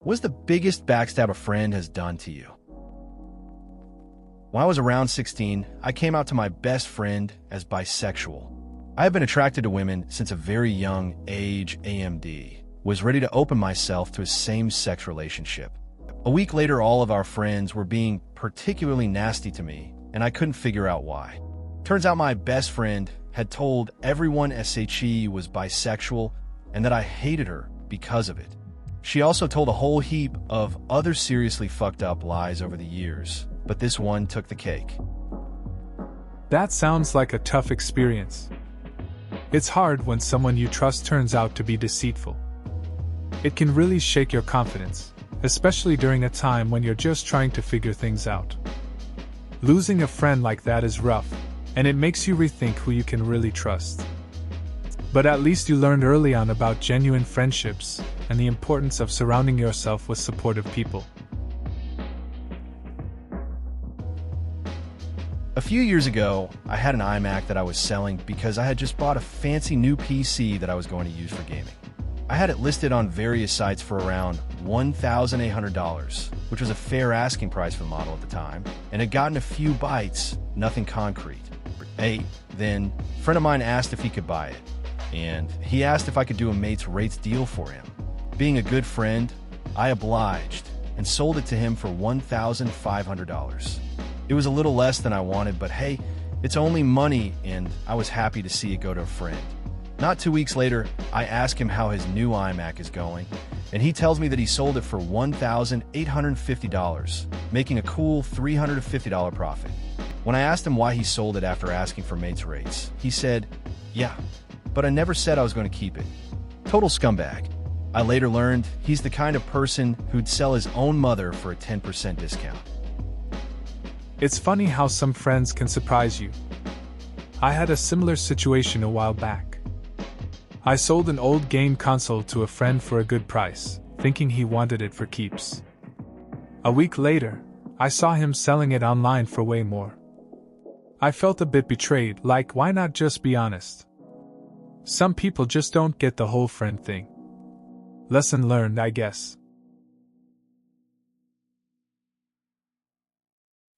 What's the biggest backstab a friend has done to you? When I was around 16, I came out to my best friend as bisexual. I have been attracted to women since a very young age. AMD was ready to open myself to a same-sex relationship. A week later, all of our friends were being particularly nasty to me, and I couldn't figure out why. Turns out my best friend had told everyone SHE was bisexual and that I hated her because of it. She also told a whole heap of other seriously fucked up lies over the years, but this one took the cake. That sounds like a tough experience. It's hard when someone you trust turns out to be deceitful. It can really shake your confidence, especially during a time when you're just trying to figure things out. Losing a friend like that is rough, and it makes you rethink who you can really trust. But at least you learned early on about genuine friendships and the importance of surrounding yourself with supportive people. A few years ago, I had an iMac that I was selling because I had just bought a fancy new PC that I was going to use for gaming. I had it listed on various sites for around $1,800, which was a fair asking price for the model at the time, and had gotten a few bites, nothing concrete. Then, a friend of mine asked if he could buy it, and he asked if I could do a mate's rates deal for him. Being a good friend, I obliged and sold it to him for $1,500. It was a little less than I wanted, but hey, it's only money, and I was happy to see it go to a friend. Not 2 weeks later, I ask him how his new iMac is going, and he tells me that he sold it for $1,850, making a cool $350 profit. When I asked him why he sold it after asking for mates rates, he said, "Yeah, but I never said I was going to keep it." Total scumbag. I later learned he's the kind of person who'd sell his own mother for a 10% discount. It's funny how some friends can surprise you. I had a similar situation a while back. I sold an old game console to a friend for a good price, thinking he wanted it for keeps. A week later, I saw him selling it online for way more. I felt a bit betrayed, like why not just be honest? Some people just don't get the whole friend thing. Lesson learned, I guess.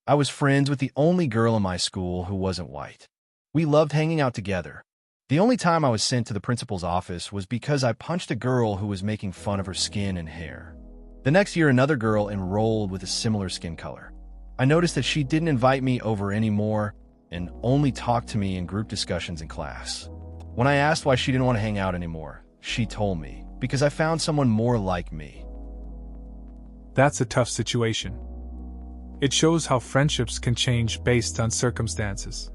I was friends with the only girl in my school who wasn't white. We loved hanging out together. The only time I was sent to the principal's office was because I punched a girl who was making fun of her skin and hair. The next year, another girl enrolled with a similar skin color. I noticed that she didn't invite me over anymore and only talked to me in group discussions in class. When I asked why she didn't want to hang out anymore, she told me, because I found someone more like me. That's a tough situation. It shows how friendships can change based on circumstances.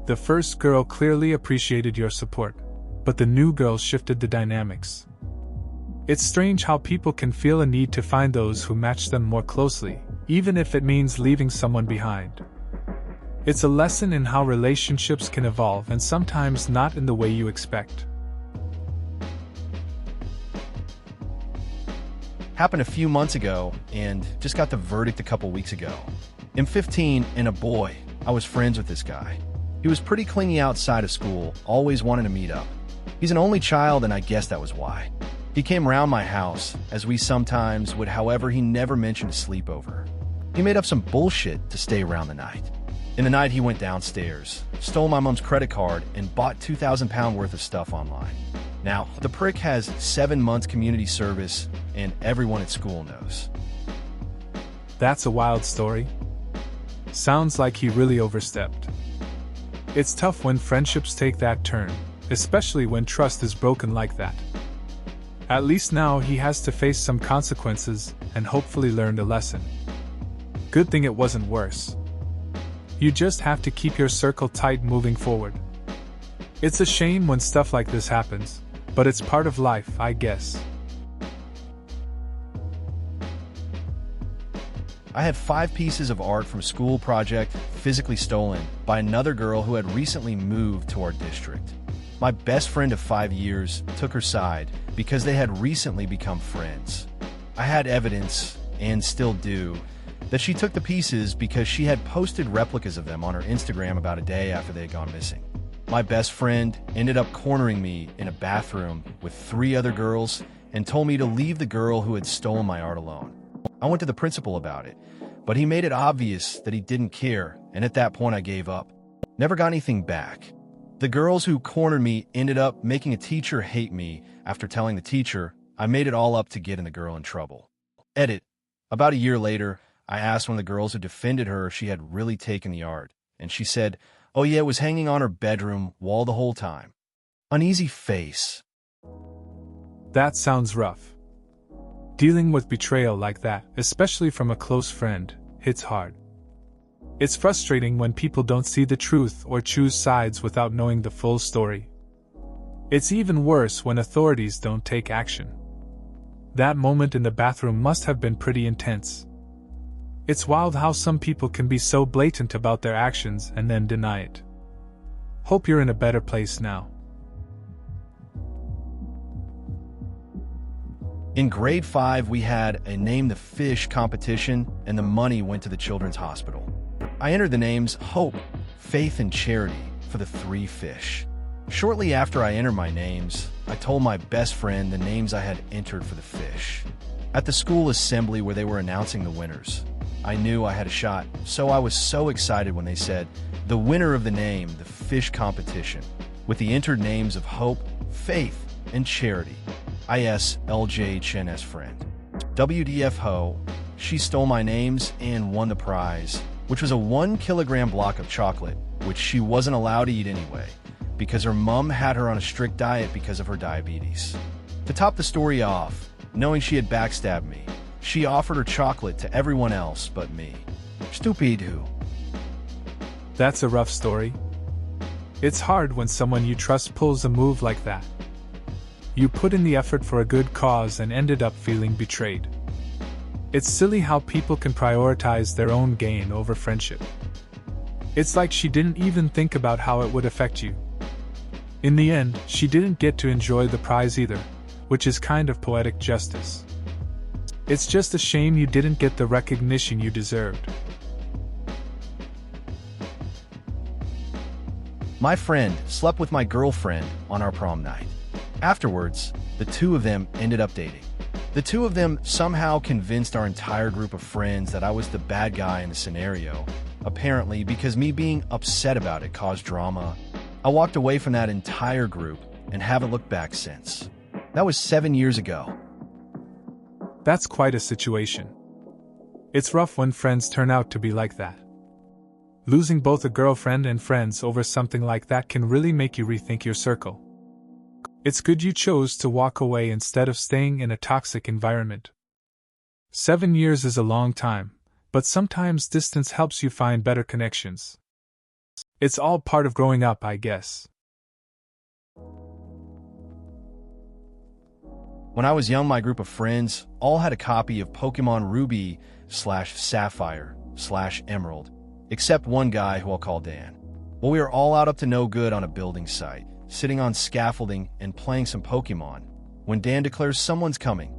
The first girl clearly appreciated your support, but the new girl shifted the dynamics. It's strange how people can feel a need to find those who match them more closely, even if it means leaving someone behind. It's a lesson in how relationships can evolve and sometimes not in the way you expect. Happened a few months ago and just got the verdict a couple weeks ago. I'm 15 and a boy, I was friends with this guy. He was pretty clingy outside of school, always wanting to meet up. He's an only child and I guess that was why. He came round my house, as we sometimes would, however he never mentioned a sleepover. He made up some bullshit to stay around the night. In the night he went downstairs, stole my mom's credit card and bought £2,000 worth of stuff online. Now, the prick has 7 months community service and everyone at school knows. That's a wild story. Sounds like he really overstepped. It's tough when friendships take that turn, especially when trust is broken like that. At least now he has to face some consequences and hopefully learned a lesson. Good thing it wasn't worse. You just have to keep your circle tight moving forward. It's a shame when stuff like this happens, but it's part of life, I guess. I had 5 pieces of art from a school project physically stolen by another girl who had recently moved to our district. My best friend of 5 years took her side because they had recently become friends. I had evidence, and still do, that she took the pieces because she had posted replicas of them on her Instagram about a day after they had gone missing. My best friend ended up cornering me in a bathroom with 3 other girls and told me to leave the girl who had stolen my art alone. I went to the principal about it, but he made it obvious that he didn't care, and at that point I gave up. Never got anything back. The girls who cornered me ended up making a teacher hate me after telling the teacher I made it all up to get the girl in trouble. Edit. About a year later, I asked one of the girls who defended her if she had really taken the art, and she said, "Oh yeah, it was hanging on her bedroom wall the whole time." Uneasy face. That sounds rough. Dealing with betrayal like that, especially from a close friend, hits hard. It's frustrating when people don't see the truth or choose sides without knowing the full story. It's even worse when authorities don't take action. That moment in the bathroom must have been pretty intense. It's wild how some people can be so blatant about their actions and then deny it. Hope you're in a better place now. In grade 5, we had a Name the Fish competition, and the money went to the Children's Hospital. I entered the names Hope, Faith, and Charity for the 3 fish. Shortly after I entered my names, I told my best friend the names I had entered for the fish. At the school assembly where they were announcing the winners, I knew I had a shot, so I was so excited when they said, "The winner of the Name the Fish competition, with the entered names of Hope, Faith, and Charity. I.S. LJHNS friend. WDF Ho, she stole my names and won the prize, which was a 1 kilogram block of chocolate, which she wasn't allowed to eat anyway, because her mom had her on a strict diet because of her diabetes. To top the story off, knowing she had backstabbed me, she offered her chocolate to everyone else but me. Stupid who. That's a rough story. It's hard when someone you trust pulls a move like that. You put in the effort for a good cause and ended up feeling betrayed. It's silly how people can prioritize their own gain over friendship. It's like she didn't even think about how it would affect you. In the end, she didn't get to enjoy the prize either, which is kind of poetic justice. It's just a shame you didn't get the recognition you deserved. My friend slept with my girlfriend on our prom night. Afterwards, the two of them ended up dating. The two of them somehow convinced our entire group of friends that I was the bad guy in the scenario, apparently because me being upset about it caused drama. I walked away from that entire group and haven't looked back since. That was 7 years ago. That's quite a situation. It's rough when friends turn out to be like that. Losing both a girlfriend and friends over something like that can really make you rethink your circle. It's good you chose to walk away instead of staying in a toxic environment. 7 years is a long time, but sometimes distance helps you find better connections. It's all part of growing up, I guess. When I was young, my group of friends all had a copy of Pokemon Ruby/Sapphire/Emerald, except one guy who I'll call Dan. Well, we were all out up to no good on a building site, sitting on scaffolding and playing some Pokemon, when Dan declares someone's coming.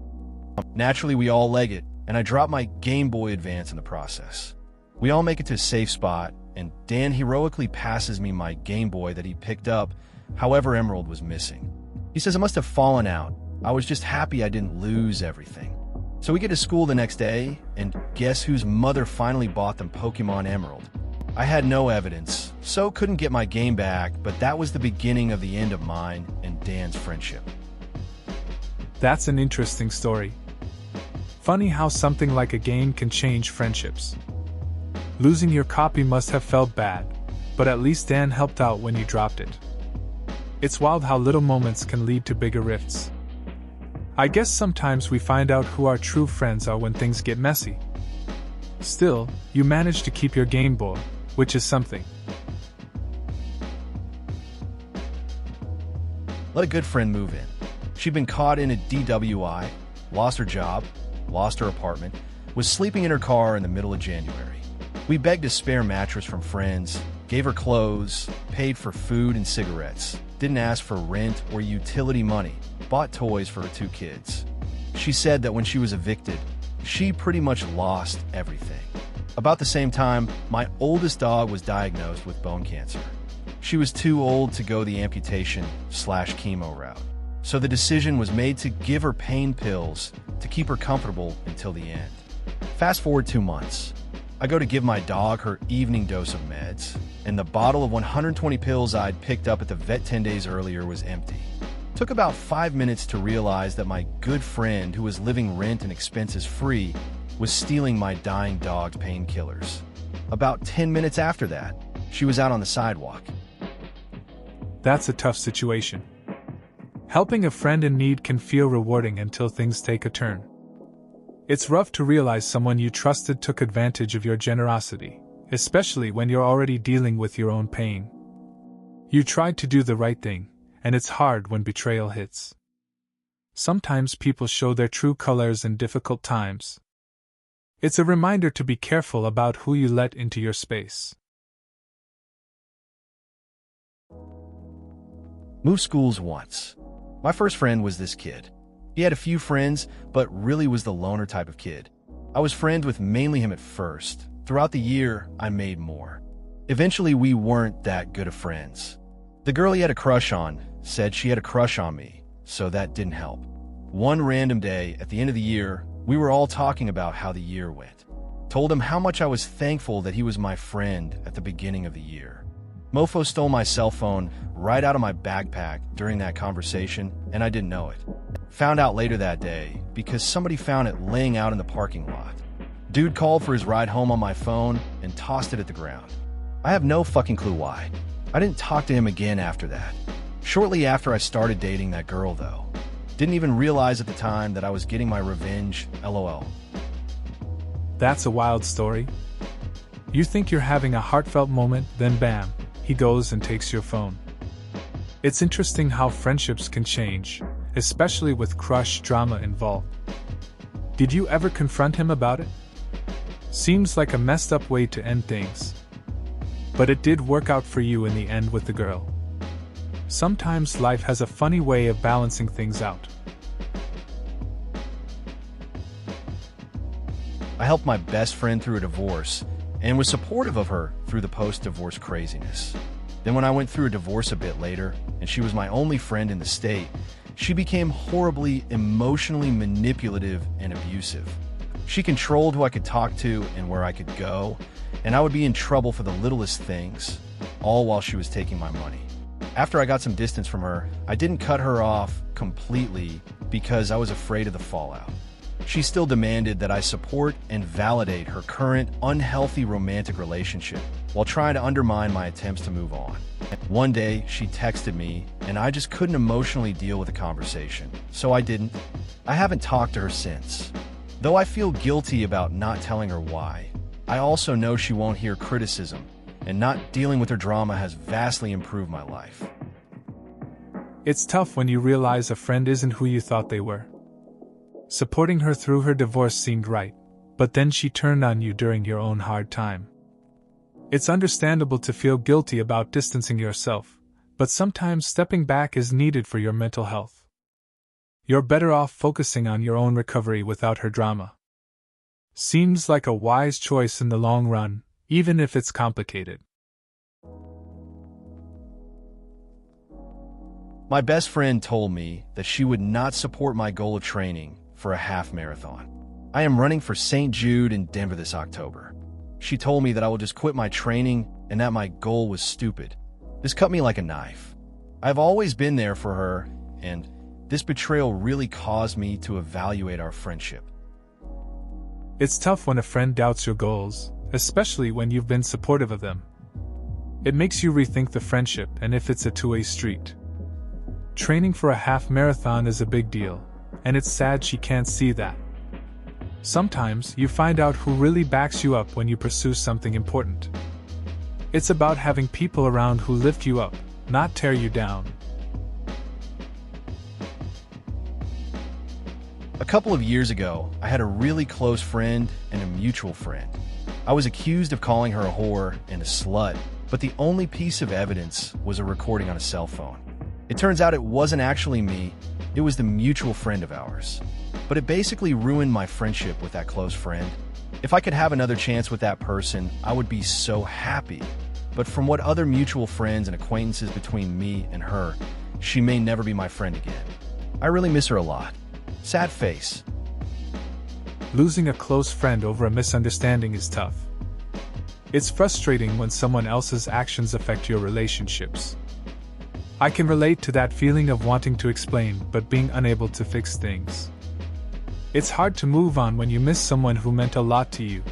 Naturally, we all leg it, and I drop my Game Boy Advance in the process. We all make it to a safe spot, and Dan heroically passes me my Game Boy that he picked up, however Emerald was missing. He says it must have fallen out. I was just happy I didn't lose everything. So we get to school the next day, and guess whose mother finally bought them Pokemon Emerald? I had no evidence, so couldn't get my game back, but that was the beginning of the end of mine and Dan's friendship. That's an interesting story. Funny how something like a game can change friendships. Losing your copy must have felt bad, but at least Dan helped out when you dropped it. It's wild how little moments can lead to bigger rifts. I guess sometimes we find out who our true friends are when things get messy. Still, you managed to keep your Game Boy, which is something. Let a good friend move in. She'd been caught in a DWI, lost her job, lost her apartment, was sleeping in her car in the middle of January. We begged a spare mattress from friends, gave her clothes, paid for food and cigarettes, didn't ask for rent or utility money, bought toys for her 2 kids. She said that when she was evicted, she pretty much lost everything. About the same time, my oldest dog was diagnosed with bone cancer. She was too old to go the amputation/chemo route. so the decision was made to give her pain pills to keep her comfortable until the end. Fast forward 2 months. I go to give my dog her evening dose of meds, and the bottle of 120 pills I'd picked up at the vet 10 days earlier was empty. Took about 5 minutes to realize that my good friend, who was living rent and expenses free, was stealing my dying dog's painkillers. About 10 minutes after that, she was out on the sidewalk. That's a tough situation. Helping a friend in need can feel rewarding until things take a turn. It's rough to realize someone you trusted took advantage of your generosity, especially when you're already dealing with your own pain. You tried to do the right thing, and it's hard when betrayal hits. Sometimes people show their true colors in difficult times. It's a reminder to be careful about who you let into your space. Moved schools once. My first friend was this kid. He had a few friends, but really was the loner type of kid. I was friends with mainly him at first. Throughout the year, I made more. Eventually, we weren't that good of friends. The girl he had a crush on said she had a crush on me, so that didn't help. One random day, at the end of the year, we were all talking about how the year went. Told him how much I was thankful that he was my friend at the beginning of the year. Mofo stole my cell phone right out of my backpack during that conversation, and I didn't know it. Found out later that day because somebody found it laying out in the parking lot. Dude called for his ride home on my phone and tossed it at the ground. I have no fucking clue why. I didn't talk to him again after that. Shortly after I started dating that girl, though. Didn't even realize at the time that I was getting my revenge, LOL. That's a wild story. You think you're having a heartfelt moment, then bam, he goes and takes your phone. It's interesting how friendships can change, especially with crush drama involved. Did you ever confront him about it? Seems like a messed up way to end things. But it did work out for you in the end with the girl. Sometimes life has a funny way of balancing things out. I helped my best friend through a divorce and was supportive of her through the post-divorce craziness. Then when I went through a divorce a bit later, and she was my only friend in the state, she became horribly emotionally manipulative and abusive. She controlled who I could talk to and where I could go, and I would be in trouble for the littlest things, all while she was taking my money. After I got some distance from her, I didn't cut her off completely because I was afraid of the fallout. She still demanded that I support and validate her current unhealthy romantic relationship while trying to undermine my attempts to move on. One day, she texted me, and I just couldn't emotionally deal with the conversation, so I didn't. I haven't talked to her since. Though I feel guilty about not telling her why, I also know she won't hear criticism, and not dealing with her drama has vastly improved my life. It's tough when you realize a friend isn't who you thought they were. Supporting her through her divorce seemed right, but then she turned on you during your own hard time. It's understandable to feel guilty about distancing yourself, but sometimes stepping back is needed for your mental health. You're better off focusing on your own recovery without her drama. Seems like a wise choice in the long run, even if it's complicated. My best friend told me that she would not support my goal of training for a half marathon. I am running for St. Jude in Denver this October. She told me that I will just quit my training and that my goal was stupid. This cut me like a knife. I've always been there for her, and this betrayal really caused me to evaluate our friendship. It's tough when a friend doubts your goals, especially when you've been supportive of them. It makes you rethink the friendship and if it's a two-way street. Training for a half marathon is a big deal, and it's sad she can't see that. Sometimes you find out who really backs you up when you pursue something important. It's about having people around who lift you up, not tear you down. A couple of years ago, I had a really close friend and a mutual friend. I was accused of calling her a whore and a slut, but the only piece of evidence was a recording on a cell phone. It turns out it wasn't actually me, it was the mutual friend of ours. But it basically ruined my friendship with that close friend. If I could have another chance with that person, I would be so happy. But from what other mutual friends and acquaintances between me and her, she may never be my friend again. I really miss her a lot. Sad face. Losing a close friend over a misunderstanding is tough. It's frustrating when someone else's actions affect your relationships. I can relate to that feeling of wanting to explain but being unable to fix things. It's hard to move on when you miss someone who meant a lot to you.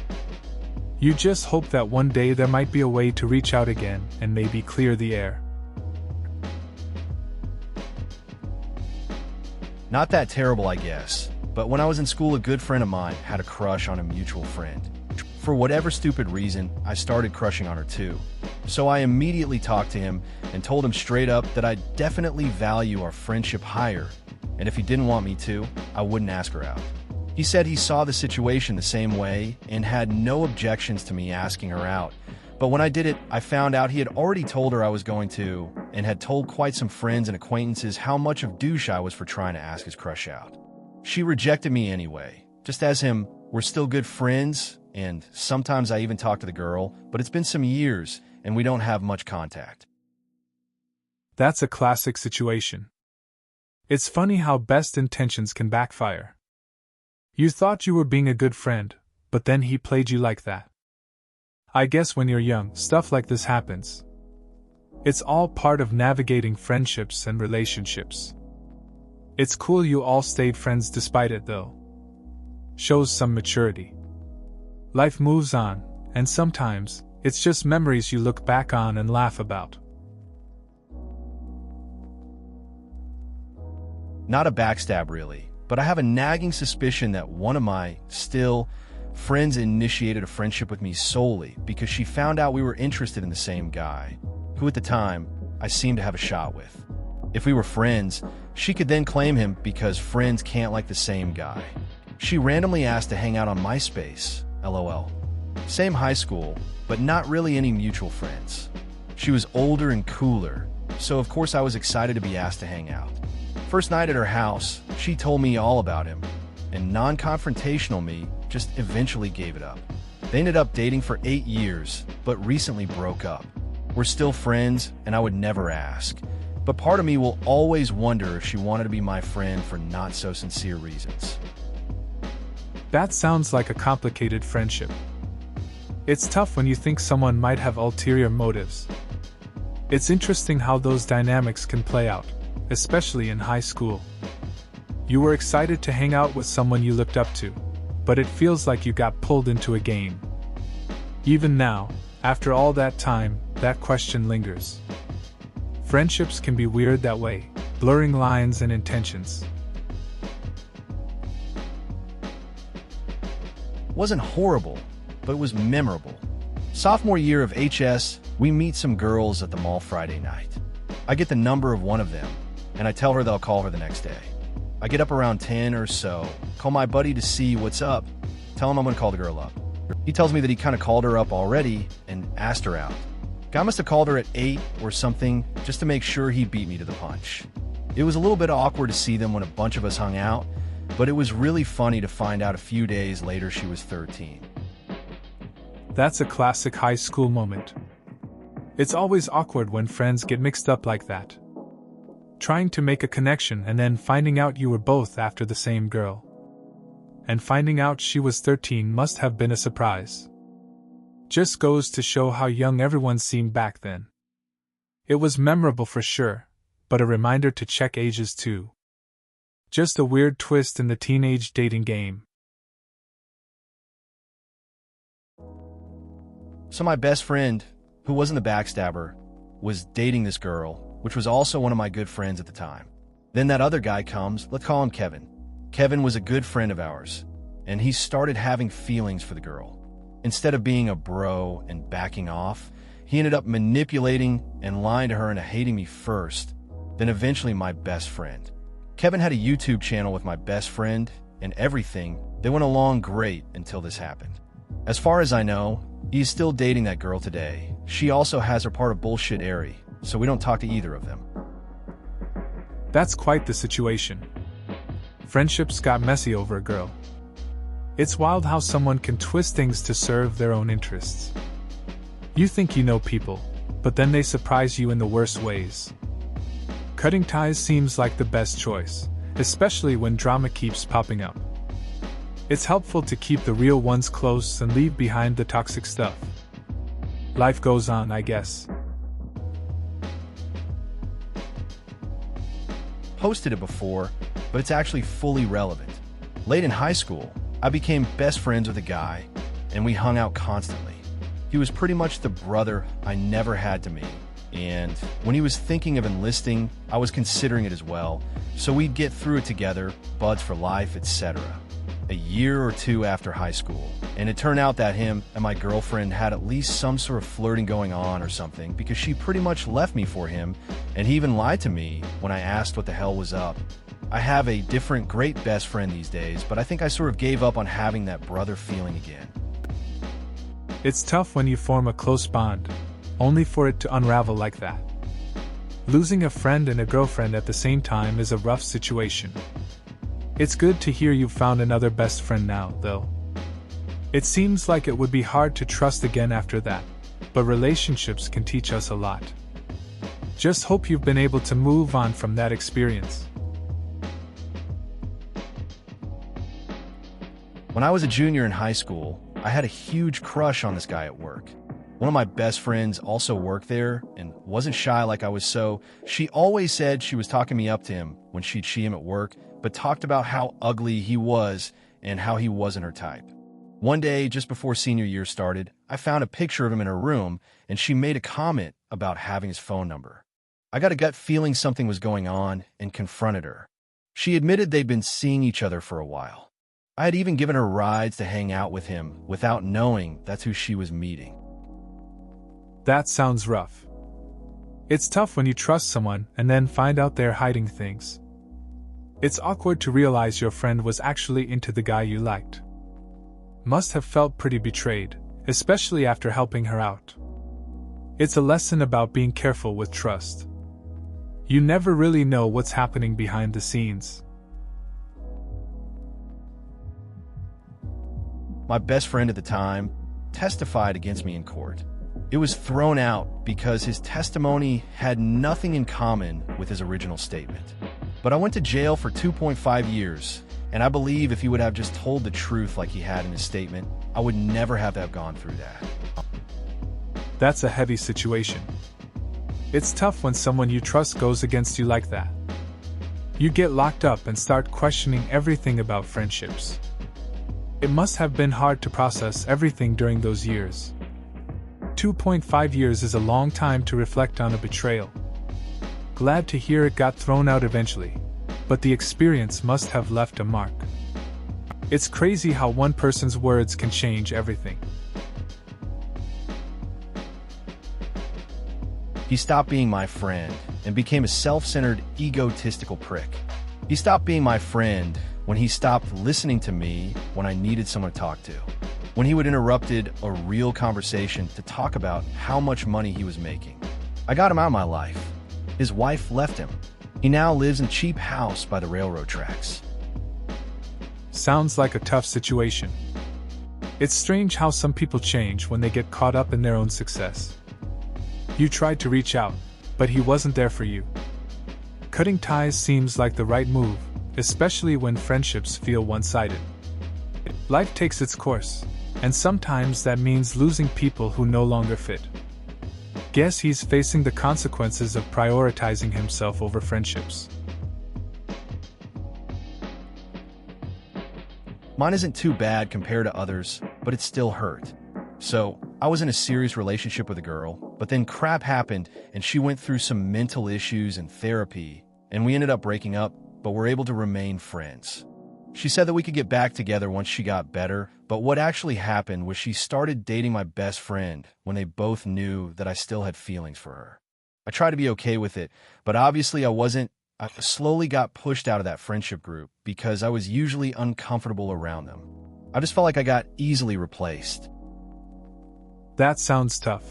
You just hope that one day there might be a way to reach out again and maybe clear the air. Not that terrible, I guess, but when I was in school, a good friend of mine had a crush on a mutual friend. For whatever stupid reason, I started crushing on her too. So I immediately talked to him and told him straight up that I definitely value our friendship higher, and if he didn't want me to, I wouldn't ask her out. He said he saw the situation the same way and had no objections to me asking her out. But when I did it, I found out he had already told her I was going to, and had told quite some friends and acquaintances how much of douche I was for trying to ask his crush out. She rejected me anyway. Just as him, we're still good friends, and sometimes I even talk to the girl, but it's been some years, and we don't have much contact. That's a classic situation. It's funny how best intentions can backfire. You thought you were being a good friend, but then he played you like that. I guess when you're young, stuff like this happens. It's all part of navigating friendships and relationships. It's cool you all stayed friends despite it, though. Shows some maturity. Life moves on, and sometimes, it's just memories you look back on and laugh about. Not a backstab, really, but I have a nagging suspicion that one of my, still, friends initiated a friendship with me solely because she found out we were interested in the same guy, who at the time, I seemed to have a shot with. If we were friends, she could then claim him because friends can't like the same guy. She randomly asked to hang out on MySpace, LOL. Same high school, but not really any mutual friends. She was older and cooler, so of course I was excited to be asked to hang out. First night at her house, she told me all about him, and non-confrontational me just eventually gave it up. They ended up dating for 8 years, but recently broke up. We're still friends, and I would never ask. But part of me will always wonder if she wanted to be my friend for not so sincere reasons. That sounds like a complicated friendship. It's tough when you think someone might have ulterior motives. It's interesting how those dynamics can play out, especially in high school. You were excited to hang out with someone you looked up to, but it feels like you got pulled into a game. Even now, after all that time, that question lingers. Friendships can be weird that way, blurring lines and intentions. Wasn't horrible, but it was memorable. Sophomore year of HS, we meet some girls at the mall Friday night. I get the number of one of them, and I tell her that I'll call her the next day. I get up around 10 or so, call my buddy to see what's up, tell him I'm gonna call the girl up. He tells me that he kind of called her up already and asked her out. Guy must have called her at 8 or something just to make sure he beat me to the punch. It was a little bit awkward to see them when a bunch of us hung out, but it was really funny to find out a few days later she was 13. That's a classic high school moment. It's always awkward when friends get mixed up like that. Trying to make a connection and then finding out you were both after the same girl. And finding out she was 13 must have been a surprise. Just goes to show how young everyone seemed back then. It was memorable for sure, but a reminder to check ages too. Just a weird twist in the teenage dating game. So my best friend, who wasn't the backstabber, was dating this girl, which was also one of my good friends at the time. Then that other guy comes, let's call him Kevin. Kevin was a good friend of ours, and he started having feelings for the girl. Instead of being a bro and backing off, he ended up manipulating and lying to her into hating me first, then eventually my best friend. Kevin had a YouTube channel with my best friend, and everything, they went along great until this happened. As far as I know, he's still dating that girl today. She also has her part of bullshit airy, so we don't talk to either of them. That's quite the situation. Friendships got messy over a girl. It's wild how someone can twist things to serve their own interests. You think you know people, but then they surprise you in the worst ways. Cutting ties seems like the best choice, especially when drama keeps popping up. It's helpful to keep the real ones close and leave behind the toxic stuff. Life goes on, I guess. Posted it before, but it's actually fully relevant. Late in high school, I became best friends with a guy, and we hung out constantly. He was pretty much the brother I never had to meet, and when he was thinking of enlisting, I was considering it as well, so we'd get through it together, buds for life, etc. A year or two after high school, and it turned out that him and my girlfriend had at least some sort of flirting going on or something, because she pretty much left me for him, and he even lied to me when I asked what the hell was up. I have a different great best friend these days, but I think I sort of gave up on having that brother feeling again. It's tough when you form a close bond, only for it to unravel like that. Losing a friend and a girlfriend at the same time is a rough situation. It's good to hear you've found another best friend now, though. It seems like it would be hard to trust again after that, but relationships can teach us a lot. Just hope you've been able to move on from that experience. When I was a junior in high school, I had a huge crush on this guy at work. One of my best friends also worked there and wasn't shy like I was, so she always said she was talking me up to him when she'd see him at work, but talked about how ugly he was and how he wasn't her type. One day, just before senior year started, I found a picture of him in her room, and she made a comment about having his phone number. I got a gut feeling something was going on and confronted her. She admitted they'd been seeing each other for a while. I had even given her rides to hang out with him without knowing that's who she was meeting. That sounds rough. It's tough when you trust someone and then find out they're hiding things. It's awkward to realize your friend was actually into the guy you liked. Must have felt pretty betrayed, especially after helping her out. It's a lesson about being careful with trust. You never really know what's happening behind the scenes. My best friend at the time testified against me in court. It was thrown out because his testimony had nothing in common with his original statement. But I went to jail for 2.5 years, and I believe if he would have just told the truth like he had in his statement, I would never have gone through that. That's a heavy situation. It's tough when someone you trust goes against you like that. You get locked up and start questioning everything about friendships. It must have been hard to process everything during those years. 2.5 years is a long time to reflect on a betrayal. Glad to hear it got thrown out eventually, but the experience must have left a mark. It's crazy how one person's words can change everything. He stopped being my friend and became a self-centered, egotistical prick. He stopped being my friend when he stopped listening to me when I needed someone to talk to. When he would interrupted a real conversation to talk about how much money he was making. I got him out of my life. His wife left him. He now lives in a cheap house by the railroad tracks. Sounds like a tough situation. It's strange how some people change when they get caught up in their own success. You tried to reach out, but he wasn't there for you. Cutting ties seems like the right move, especially when friendships feel one-sided. Life takes its course, and sometimes that means losing people who no longer fit. Guess he's facing the consequences of prioritizing himself over friendships. Mine isn't too bad compared to others, but it still hurt. So, I was in a serious relationship with a girl, but then crap happened and she went through some mental issues and therapy, and we ended up breaking up, but were able to remain friends. She said that we could get back together once she got better, but what actually happened was she started dating my best friend when they both knew that I still had feelings for her. I tried to be okay with it, but obviously I wasn't. I slowly got pushed out of that friendship group because I was usually uncomfortable around them. I just felt like I got easily replaced. That sounds tough.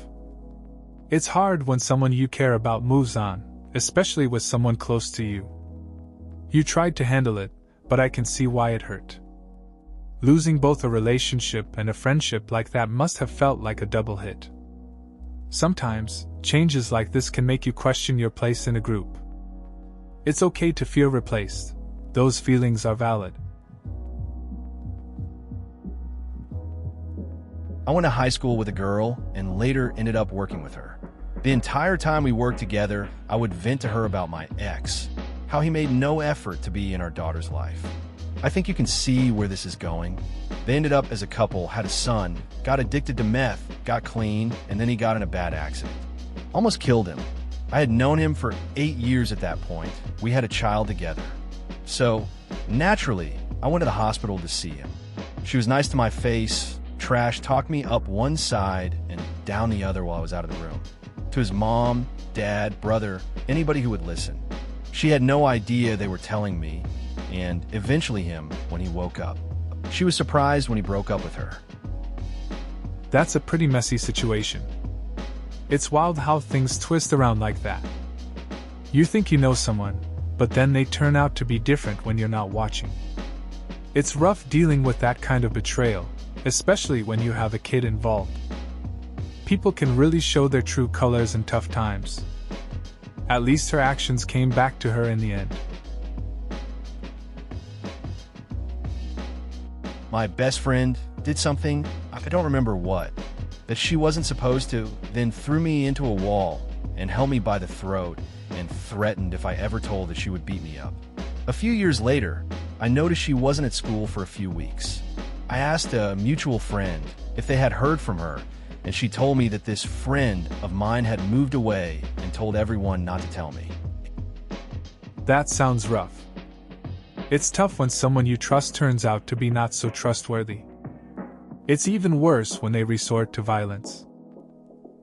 It's hard when someone you care about moves on, especially with someone close to you. You tried to handle it, but I can see why it hurt. Losing both a relationship and a friendship like that must have felt like a double hit. Sometimes, changes like this can make you question your place in a group. It's okay to feel replaced. those feelings are valid. I went to high school with a girl and later ended up working with her. The entire time we worked together, I would vent to her about my ex, how he made no effort to be in our daughter's life. I think you can see where this is going. They ended up as a couple, had a son, got addicted to meth, got clean, and then he got in a bad accident. Almost killed him. I had known him for 8 years at that point. We had a child together. So, naturally, I went to the hospital to see him. She was nice to my face, talked me up one side and down the other while I was out of the room. To his mom, dad, brother, anybody who would listen. She had no idea they were telling me, and eventually him when he woke up. She was surprised when he broke up with her. That's a pretty messy situation. It's wild how things twist around like that. You think you know someone, but then they turn out to be different when you're not watching. It's rough dealing with that kind of betrayal, especially when you have a kid involved. People can really show their true colors in tough times. At least her actions came back to her in the end. My best friend did something, I don't remember what, that she wasn't supposed to, then threw me into a wall and held me by the throat and threatened if I ever told that she would beat me up. A few years later, I noticed she wasn't at school for a few weeks. I asked a mutual friend if they had heard from her, and she told me that this friend of mine had moved away and told everyone not to tell me. That sounds rough. It's tough when someone you trust turns out to be not so trustworthy. It's even worse when they resort to violence.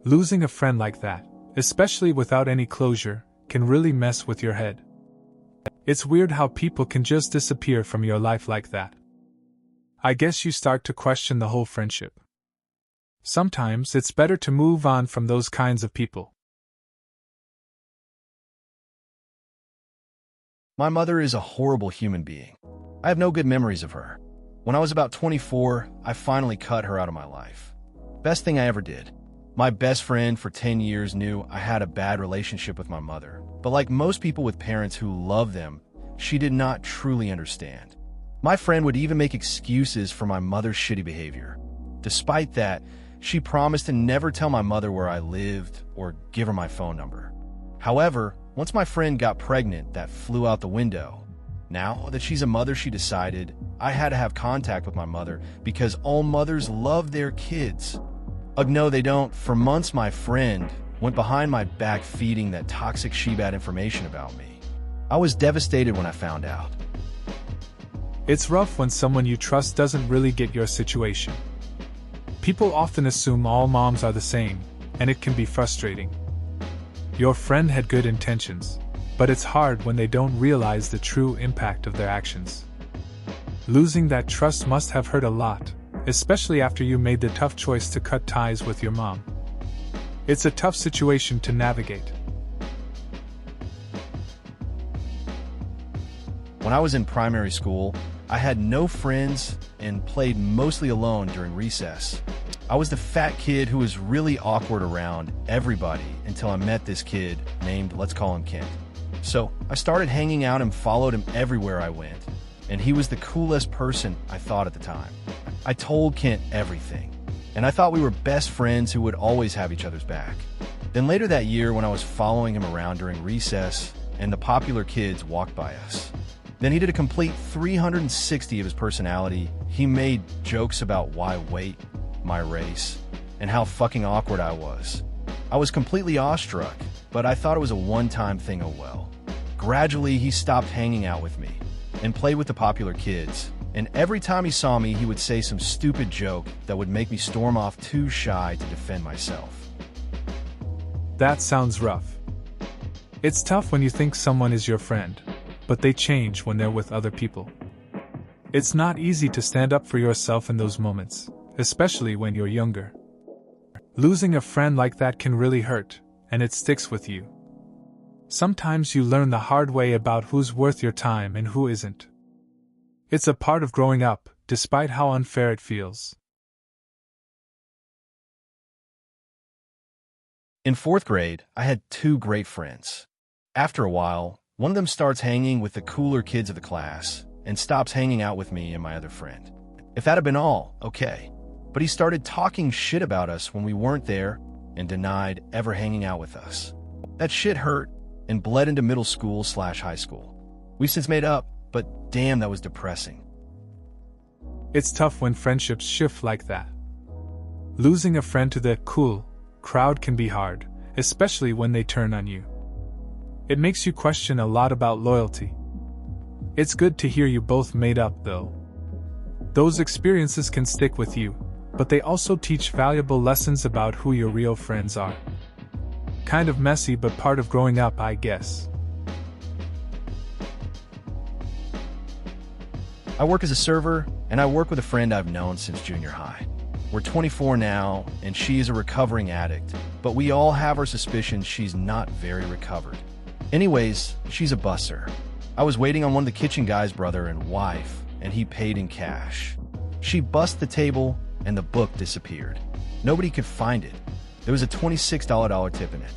Losing a friend like that, especially without any closure, can really mess with your head. It's weird how people can just disappear from your life like that. I guess you start to question the whole friendship. Sometimes it's better to move on from those kinds of people. My mother is a horrible human being. I have no good memories of her. When I was about 24, I finally cut her out of my life. Best thing I ever did. My best friend for 10 years knew I had a bad relationship with my mother, but like most people with parents who love them, she did not truly understand. My friend would even make excuses for my mother's shitty behavior. Despite that, she promised to never tell my mother where I lived or give her my phone number. However, once my friend got pregnant, that flew out the window. Now that she's a mother, she decided I had to have contact with my mother because all mothers love their kids. No, they don't. For months, my friend went behind my back feeding that toxic she-bad information about me. I was devastated when I found out. It's rough when someone you trust doesn't really get your situation. People often assume all moms are the same, and it can be frustrating. Your friend had good intentions, but it's hard when they don't realize the true impact of their actions. Losing that trust must have hurt a lot, especially after you made the tough choice to cut ties with your mom. It's a tough situation to navigate. When I was in primary school, I had no friends and played mostly alone during recess. I was the fat kid who was really awkward around everybody until I met this kid named, let's call him Kent. So I started hanging out and followed him everywhere I went, and he was the coolest person I thought at the time. I told Kent everything, and I thought we were best friends who would always have each other's back. Then later that year, when I was following him around during recess and the popular kids walked by us, then he did a complete 360 of his personality. He made jokes about why weight, my race, and how fucking awkward I was. I was completely awestruck, but I thought it was a one-time thing, oh well. Gradually, he stopped hanging out with me and played with the popular kids, and every time he saw me, he would say some stupid joke that would make me storm off too shy to defend myself. That sounds rough. It's tough when you think someone is your friend, but they change when they're with other people. It's not easy to stand up for yourself in those moments, especially when you're younger. Losing a friend like that can really hurt, and it sticks with you. Sometimes you learn the hard way about who's worth your time and who isn't. It's a part of growing up, despite how unfair it feels. In 4th grade, I had 2 great friends. After a while, One of them starts hanging with the cooler kids of the class and stops hanging out with me and my other friend. If that had been all, okay. But he started talking shit about us when we weren't there and denied ever hanging out with us. That shit hurt and bled into middle school/high school. We've since made up, but damn, that was depressing. It's tough when friendships shift like that. Losing a friend to the cool crowd can be hard, especially when they turn on you. It makes you question a lot about loyalty. It's good to hear you both made up, though. Those experiences can stick with you, but they also teach valuable lessons about who your real friends are. Kind of messy, but part of growing up, I guess. I work as a server, and I work with a friend I've known since junior high. We're 24 now, and she is a recovering addict, but we all have our suspicions she's not very recovered. Anyways, she's a busser. I was waiting on one of the kitchen guys' brother and wife, and he paid in cash. She bust the table, and the book disappeared. Nobody could find it. There was a $26 dollar tip in it.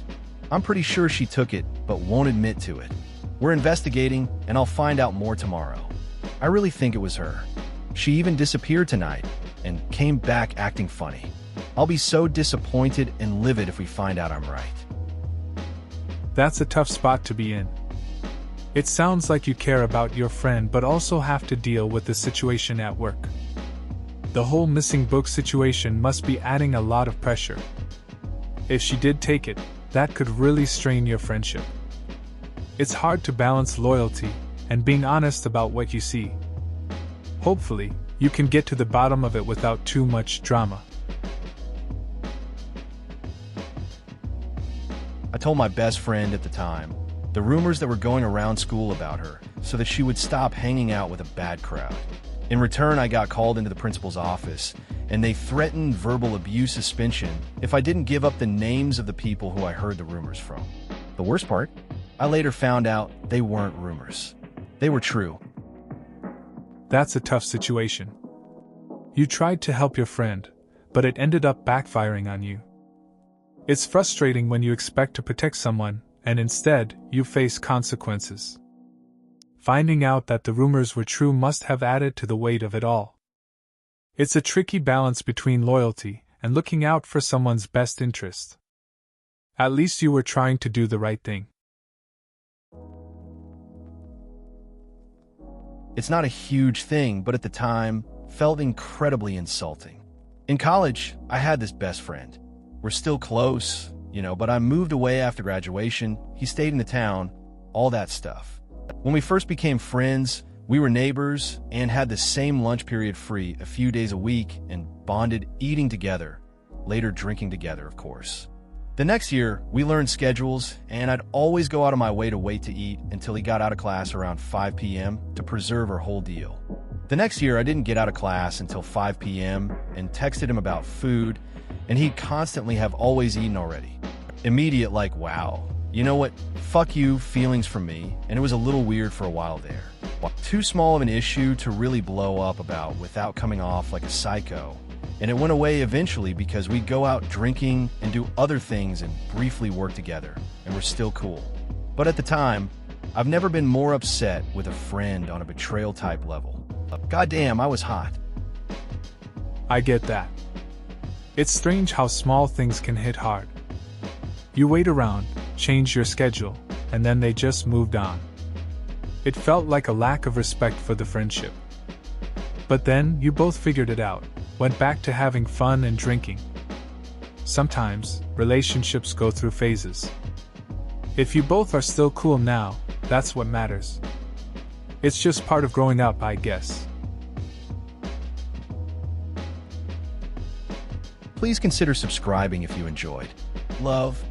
I'm pretty sure she took it, but won't admit to it. We're investigating, and I'll find out more tomorrow. I really think it was her. She even disappeared tonight and came back acting funny. I'll be so disappointed and livid if we find out I'm right. That's a tough spot to be in. It sounds like you care about your friend but also have to deal with the situation at work. The whole missing book situation must be adding a lot of pressure. If she did take it, that could really strain your friendship. It's hard to balance loyalty and being honest about what you see. Hopefully, you can get to the bottom of it without too much drama. I told my best friend at the time the rumors that were going around school about her so that she would stop hanging out with a bad crowd. In return, I got called into the principal's office, and they threatened verbal abuse suspension if I didn't give up the names of the people who I heard the rumors from. The worst part? I later found out they weren't rumors. They were true. That's a tough situation. You tried to help your friend, but it ended up backfiring on you. It's frustrating when you expect to protect someone, and instead, you face consequences. Finding out that the rumors were true must have added to the weight of it all. It's a tricky balance between loyalty and looking out for someone's best interest. At least you were trying to do the right thing. It's not a huge thing, but at the time, felt incredibly insulting. In college, I had this best friend. We're still close, but I moved away after graduation, he stayed in the town, all that stuff. When we first became friends, we were neighbors and had the same lunch period free a few days a week and bonded eating together, later drinking together, of course. The next year, we learned schedules, and I'd always go out of my way to wait to eat until he got out of class around 5 p.m. to preserve our whole deal. The next year, I didn't get out of class until 5 p.m. and texted him about food, and he'd constantly have always eaten already. Immediate wow, you know what, fuck you feelings from me, and it was a little weird for a while there. Too small of an issue to really blow up about without coming off like a psycho. And it went away eventually because we'd go out drinking and do other things and briefly work together, and we're still cool. But at the time, I've never been more upset with a friend on a betrayal type level. Goddamn, I was hot. I get that. It's strange how small things can hit hard. You wait around, change your schedule, and then they just moved on. It felt like a lack of respect for the friendship. But then, you both figured it out. Went back to having fun and drinking. Sometimes, relationships go through phases. If you both are still cool now, that's what matters. It's just part of growing up, I guess. Please consider subscribing if you enjoyed. Love.